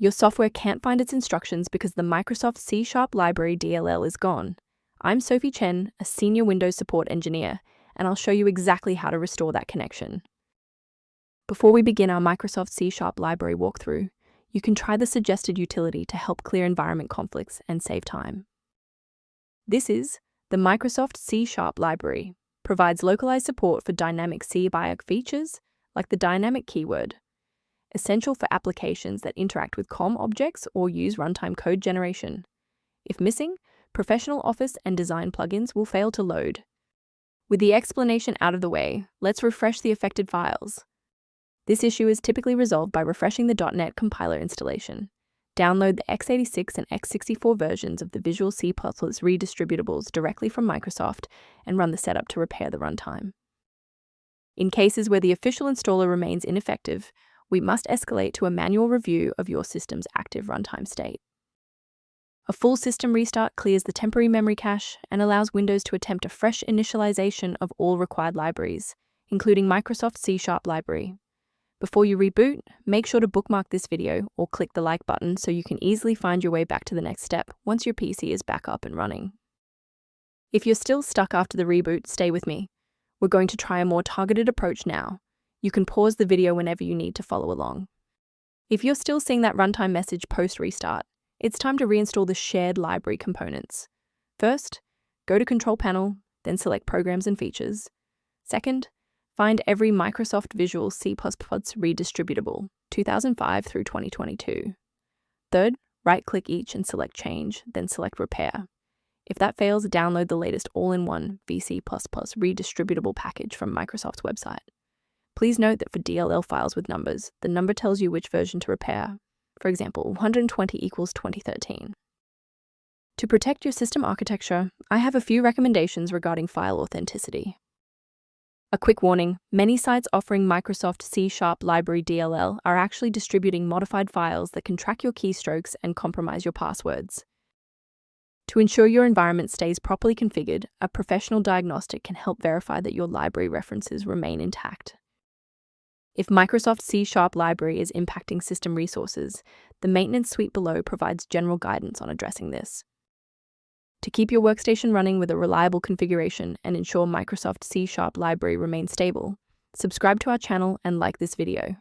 Your software can't find its instructions because the Microsoft C# Library DLL is gone. I'm Sophie Chen, a senior Windows support engineer, and I'll show you exactly how to restore that connection. Before we begin our Microsoft C# library walkthrough, you can try the suggested utility to help clear environment conflicts and save time. This is the Microsoft C# library. Provides localized support for dynamic C/BIOC features like the dynamic keyword, essential for applications that interact with COM objects or use runtime code generation. If missing, professional Office and design plugins will fail to load. With the explanation out of the way, let's refresh the affected files. This issue is typically resolved by refreshing the .NET compiler installation. Download the x86 and x64 versions of the Visual C++ redistributables directly from Microsoft and run the setup to repair the runtime. In cases where the official installer remains ineffective, we must escalate to a manual review of your system's active runtime state. A full system restart clears the temporary memory cache and allows Windows to attempt a fresh initialization of all required libraries, including Microsoft C# library. Before you reboot, make sure to bookmark this video or click the like button so you can easily find your way back to the next step once your PC is back up and running. If you're still stuck after the reboot, stay with me. We're going to try a more targeted approach now. You can pause the video whenever you need to follow along. If you're still seeing that runtime message post-restart, it's time to reinstall the shared library components. First, go to Control Panel, then select Programs and Features. Second, find every Microsoft Visual C++ redistributable, 2005 through 2022. Third, right-click each and select Change, then select Repair. If that fails, download the latest all-in-one VC++ redistributable package from Microsoft's website. Please note that for DLL files with numbers, the number tells you which version to repair. For example, 120 equals 2013. To protect your system architecture, I have a few recommendations regarding file authenticity. A quick warning, many sites offering Microsoft C# Library DLL are actually distributing modified files that can track your keystrokes and compromise your passwords. To ensure your environment stays properly configured, a professional diagnostic can help verify that your library references remain intact. If Microsoft C# Library is impacting system resources, the maintenance suite below provides general guidance on addressing this. To keep your workstation running with a reliable configuration and ensure Microsoft C# Library remains stable, subscribe to our channel and like this video.